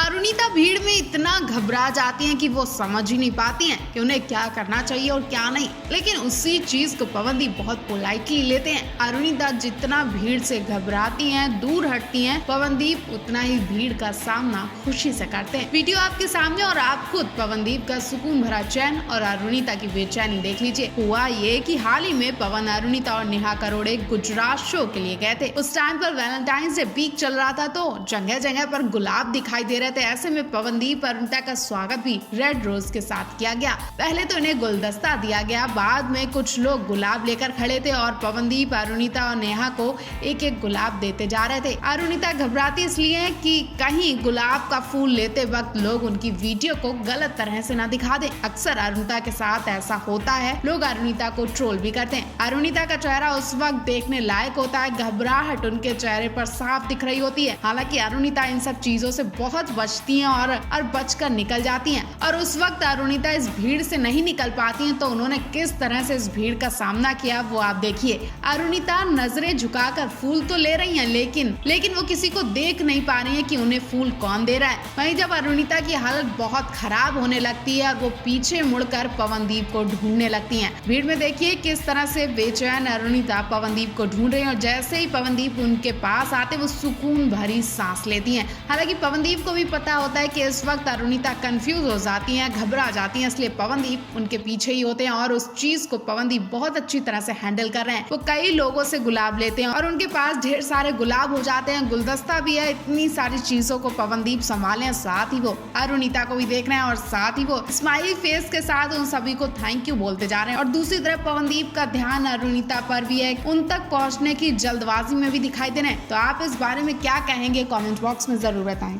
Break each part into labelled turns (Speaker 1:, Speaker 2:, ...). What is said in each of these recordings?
Speaker 1: अरुणिता भीड़ में इतना घबरा जाती हैं कि वो समझ ही नहीं पाती हैं कि उन्हें क्या करना चाहिए और क्या नहीं। लेकिन उसी चीज को पवनदीप बहुत पोलाइटली लेते हैं। अरुणिता जितना भीड़ से घबराती हैं, दूर हटती हैं, पवनदीप उतना ही भीड़ का सामना खुशी से करते हैं। वीडियो आपके सामने और आप खुद पवनदीप का सुकून भरा चैन और अरुणिता की बेचैनी देख लीजिए। हुआ ये कि हाल ही में पवन, अरुणिता और नेहा करोड़े गुजरात शो के लिए गए थे। उस टाइम पर वैलेंटाइंस डे वीक चल रहा था, तो जगह जगह पर गुलाब दिखाई दे रहे थे। ऐसे में पवनदीप और अरुणिता का स्वागत भी रेड रोज के साथ किया गया। पहले तो इन्हें गुलदस्ता दिया गया, बाद में कुछ लोग गुलाब लेकर खड़े थे और पवनदीप, अरुणिता और नेहा को एक एक गुलाब देते जा रहे थे। अरुणिता घबराती इसलिए है कि कहीं गुलाब का फूल लेते वक्त लोग उनकी वीडियो को गलत तरह से न दिखा दें। अक्सर अरुणिता के साथ ऐसा होता है, लोग अरुणिता को ट्रोल भी करते हैं। अरुणिता का चेहरा उस वक्त देखने लायक होता है, घबराहट उनके चेहरे पर साफ दिख रही होती है। हालांकि अरुणिता इन सब चीजों से बहुत बचती हैं और बचकर निकल जाती हैं। और उस वक्त अरुणिता इस भीड़ से नहीं निकल पाती हैं, तो उन्होंने किस तरह से इस भीड़ का सामना किया वो आप देखिए। अरुणिता नजरें झुकाकर फूल तो ले रही हैं, लेकिन वो किसी को देख नहीं पा रही है कि उन्हें फूल कौन दे रहा है। वहीं जब अरुणिता की हालत बहुत खराब होने लगती है और वो पीछे मुड़कर पवनदीप को ढूंढने लगती हैं। भीड़ में देखिए किस तरह से बेचैन अरुणिता पवनदीप को ढूंढ रही है, और जैसे ही पवनदीप उनके पास आते वो सुकून भरी सांस लेती हैं। हालांकि पवनदीप को भी पता होता है कि इस वक्त अरुणिता कंफ्यूज हो जाती हैं, घबरा जाती हैं, इसलिए पवनदीप उनके पीछे ही होते हैं और उस चीज को पवनदीप बहुत अच्छी तरह से हैंडल कर रहे हैं। वो कई लोगों से गुलाब लेते हैं और उनके पास ढेर सारे गुलाब हो जाते हैं, गुलदस्ता भी है। इतनी सारी चीजों को पवनदीप संभाले, साथ ही वो अरुणिता को भी देख रहे हैं और साथ ही वो स्माइली फेस के साथ उन सभी को थैंक यू बोलते जा रहे हैं। और दूसरी तरफ पवनदीप का ध्यान अरुणिता पर भी है, उन तक पहुंचने की जल्दबाजी में भी दिखाई दे रहे हैं। तो आप इस बारे में क्या कहेंगे, कमेंट बॉक्स में जरूर बताएं।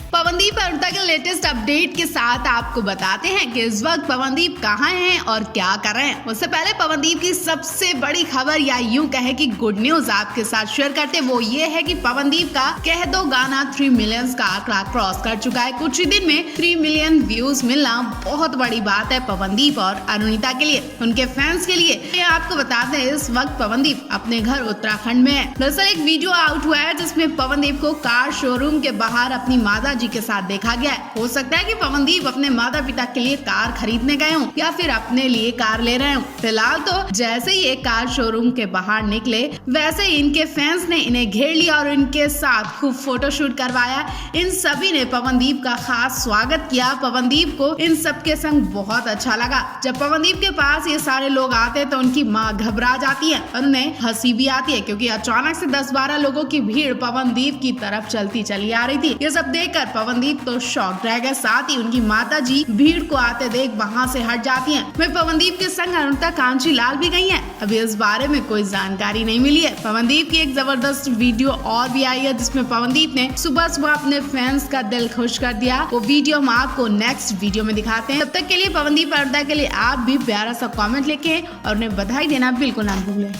Speaker 1: पवनदीप अरुणिता के लेटेस्ट अपडेट के साथ आपको बताते हैं कि इस वक्त पवनदीप कहाँ हैं और क्या कर रहे हैं। उससे पहले पवनदीप की सबसे बड़ी खबर, या यूं कहे कि गुड न्यूज आपके साथ शेयर करते, वो ये है कि पवनदीप का कह दो गाना 3 मिलियन का आंकड़ा क्रॉस कर चुका है। कुछ ही दिन में 3 मिलियन व्यूज मिलना बहुत बड़ी बात है पवनदीप और अरुणिता के लिए, उनके फैंस के लिए। आपको बताते हैं इस वक्त पवनदीप अपने घर उत्तराखंड में है। दरअसल एक वीडियो आउट हुआ है जिसमें पवनदीप को कार शोरूम के बाहर अपनी माता जी के साथ देखा गया है। हो सकता है कि पवनदीप अपने माता पिता के लिए कार खरीदने गए हों या फिर अपने लिए कार ले रहे हों। फिलहाल तो जैसे ही एक कार शोरूम के बाहर निकले, वैसे ही इनके फैंस ने इन्हें घेर लिया और इनके साथ खूब फोटोशूट करवाया। इन सभी ने पवनदीप का खास स्वागत किया। पवनदीप को इन सबके संग बहुत अच्छा लगा। जब पवनदीप के पास ये सारे लोग आते तो उनकी माँ घबरा जाती है और उन्हें हंसी भी आती है, क्योंकि अचानक से 10-12 लोगों की भीड़ पवनदीप की तरफ चलती चली आ रही थी। ये सब देखकर पवनदीप तो शॉक रह गए। साथ ही उनकी माता जी भीड़ को आते देख वहां से हट जाती हैं। वहीं पवनदीप के संग अरुणिता कांची लाल भी गई हैं। अभी इस बारे में कोई जानकारी नहीं मिली है। पवनदीप की एक जबरदस्त वीडियो और भी आई है जिसमें पवनदीप ने सुबह सुबह अपने फैंस का दिल खुश कर दिया। वो वीडियो हम आपको नेक्स्ट वीडियो में दिखाते हैं। तब तक के लिए पवनदीप और अरुणिता के लिए आप भी प्यारा सा कमेंट लिखें और उन्हें बधाई देना बिल्कुल ना भूलें।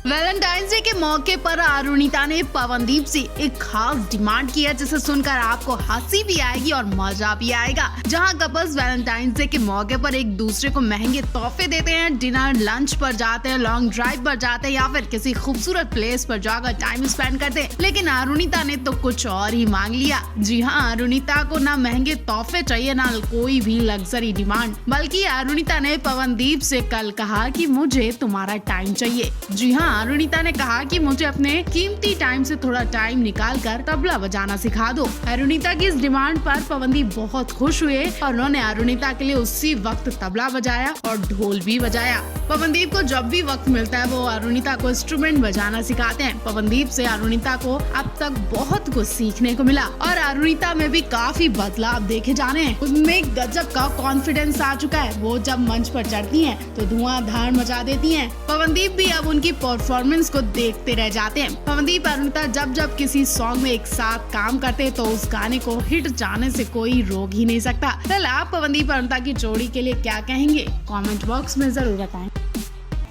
Speaker 1: वैलेंटाइंस डे के मौके पर अरुणिता ने पवनदीप से एक खास डिमांड की है, जिसे सुनकर आपको हंसी भी आएगी और मजा भी आएगा। जहां कपल्स वैलेंटाइंस डे के मौके पर एक दूसरे को महंगे तोहफे देते हैं, डिनर लंच पर जाते हैं, लॉन्ग ड्राइव पर जाते हैं या फिर किसी खूबसूरत प्लेस पर जाकर टाइम स्पेंड करते हैं। लेकिन अरुणिता ने तो कुछ और ही मांग लिया। जी हाँ, अरुणिता को ना महंगे तोहफे चाहिए, ना कोई भी लग्जरी डिमांड, बल्कि अरुणिता ने पवनदीप से कल कहा कि मुझे तुम्हारा टाइम चाहिए। जी हाँ, अरुणिता ने कहा कि मुझे अपने कीमती टाइम से थोड़ा टाइम निकालकर तबला बजाना सिखा दो। अरुणिता की इस डिमांड पर पवनदीप बहुत खुश हुए और उन्होंने अरुणिता के लिए उसी वक्त तबला बजाया और ढोल भी बजाया। पवनदीप को जब भी वक्त मिलता है वो अरुणिता को इंस्ट्रूमेंट बजाना सिखाते हैं। पवनदीप से अरुणिता को अब तक बहुत कुछ सीखने को मिला और अरुणिता में भी काफी बदलाव देखे जाने हैं। उनमें गजब का कॉन्फिडेंस आ चुका है। वो जब मंच पर चढ़ती हैं तो धुआंधार मचा देती हैं। पवनदीप भी अब उनकी परफॉर्मेंस को देखते रह जाते हैं। पवनदीप अरुणिता जब किसी सॉन्ग में एक साथ काम करते हैं तो उस गाने को हिट जाने से कोई रोक ही नहीं सकता। चल आप पवनदीप अरुणिता की जोड़ी के लिए क्या कहेंगे, कमेंट बॉक्स में जरूर बताएं।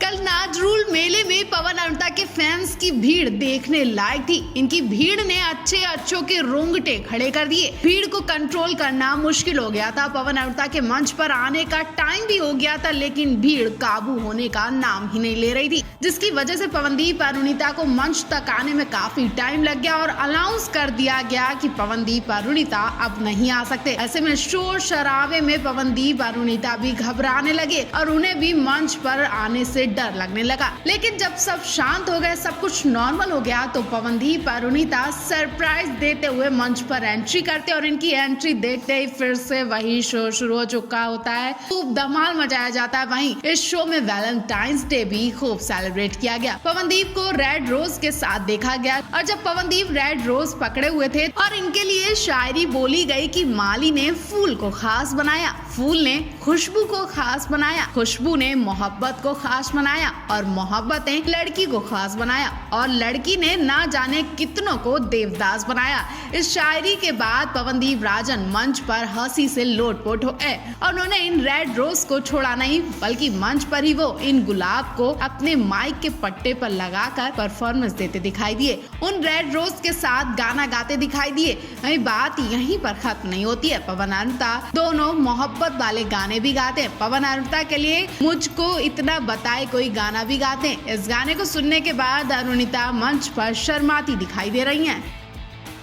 Speaker 1: कल नाज रूल मेले में पवन अरुणिता के फैंस की भीड़ देखने लायक थी। इनकी भीड़ ने अच्छों के रोंगटे खड़े कर दिए। भीड़ को कंट्रोल करना मुश्किल हो गया था। पवन अरुणिता के मंच पर आने का टाइम भी हो गया था, लेकिन भीड़ काबू होने का नाम ही नहीं ले रही थी, जिसकी वजह से पवनदीप अरुणिता को मंच तक आने में काफी टाइम लग गया और अनाउंस कर दिया गया कि पवनदीप अरुणिता अब नहीं आ सकते। ऐसे में शोर शराबे में पवनदीप अरुणिता भी घबराने लगे और उन्हें भी मंच पर आने से डर लगने लगा। लेकिन जब सब शांत हो गए, सब कुछ नॉर्मल हो गया, तो पवनदीप अरुणिता सरप्राइज देते हुए मंच पर एंट्री करते और इनकी एंट्री देखते ही फिर से वही शो शुरू हो चुका होता है। खूब धमाल मचाया जाता है। वहीं इस शो में वैलेंटाइंस डे भी खूब सेलिब्रेट किया गया। पवनदीप को रेड रोज के साथ देखा गया और जब पवनदीप रेड रोज पकड़े हुए थे और इनके लिए शायरी बोली गई कि माली ने फूल को खास बनाया, फूल ने खुशबू को खास बनाया, खुशबू ने मोहब्बत को खास बनाया और मोहब्बत ने लड़की को खास बनाया और लड़की ने ना जाने कितनों को देवदास बनाया। इस शायरी के बाद पवनदीप राजन मंच पर हंसी से लोटपोट हो गए और उन्होंने इन रेड रोज को छोड़ा नहीं, बल्कि मंच पर ही वो इन गुलाब को अपने माइक के पट्टे पर लगाकर परफॉर्मेंस देते दिखाई दिए। उन रेड रोज के साथ गाना गाते दिखाई दिए। वही बात यहीं पर खत्म नहीं होती है। पवन अरुणिता दोनों मोहब्बत वाले गाने भी गाते हैं। पवन अरुणिता के लिए मुझको इतना बताए कोई गाना भी गाते हैं। इस गाने को सुनने के बाद अरुणिता मंच पर शर्माती दिखाई दे रही हैं।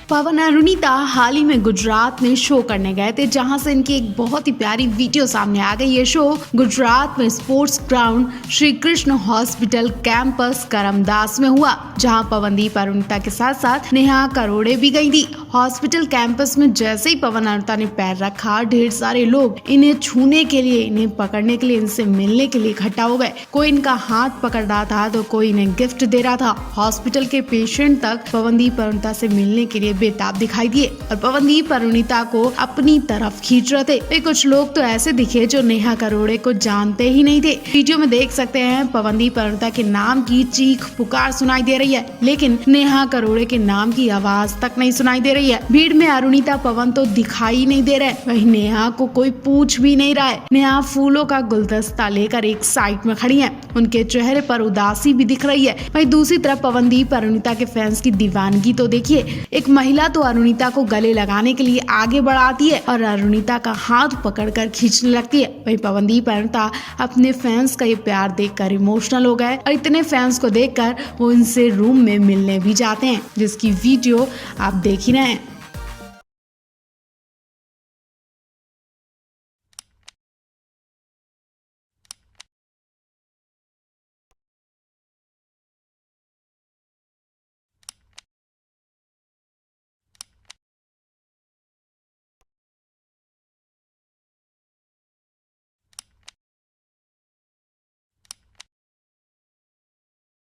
Speaker 1: पवन अरुणिता हाल ही में गुजरात में शो करने गए थे, जहां से इनकी एक बहुत ही प्यारी वीडियो सामने आ गई। ये शो गुजरात में sports ground Shri Krishna hospital campus Karamdas में हुआ, जहां पवनदीप अरुणिता के साथ साथ नेहा करोड़े भी गई थी। हॉस्पिटल कैंपस में जैसे ही पवन अरुणिता ने पैर रखा, ढेर सारे लोग इन्हें छूने के लिए, इन्हें पकड़ने के लिए, इनसे मिलने के लिए इकट्ठा हो गए। कोई इनका हाथ पकड़ रहा था तो कोई इन्हें गिफ्ट दे रहा था। हॉस्पिटल के पेशेंट तक पवनदीप अरुणिता से मिलने के लिए बेताब दिखाई दिए और पवनदीप अरुणिता को अपनी तरफ खींच रहे थे। कुछ लोग तो ऐसे दिखे जो नेहा करोड़े को जानते ही नहीं थे। वीडियो में देख सकते हैं पवनदीप अरुणिता के नाम की चीख पुकार सुनाई दे रही है, लेकिन नेहा करोड़े के नाम की आवाज तक नहीं सुनाई दे रही है। भीड़ में अरुणिता पवन तो दिखाई नहीं दे रहे, वहीं नेहा को कोई पूछ भी नहीं रहा है। नेहा फूलों का गुलदस्ता लेकर एक साइड में खड़ी है, उनके चेहरे पर उदासी भी दिख रही है। वहीं दूसरी तरफ पवनदीप अरुणिता के फैंस की दीवानगी तो देखिए। एक महिला तो अरुणिता को गले लगाने के लिए आगे बढ़ाती है और अरुणिता का हाथ पकड़कर खींचने लगती है। वहीं पवनदीप अरुणिता अपने फैंस का ये प्यार देखकर इमोशनल हो गए और इतने फैंस को देखकर वो इनसे रूम में मिलने भी जाते हैं, जिसकी वीडियो आप देख ही रहे हैं।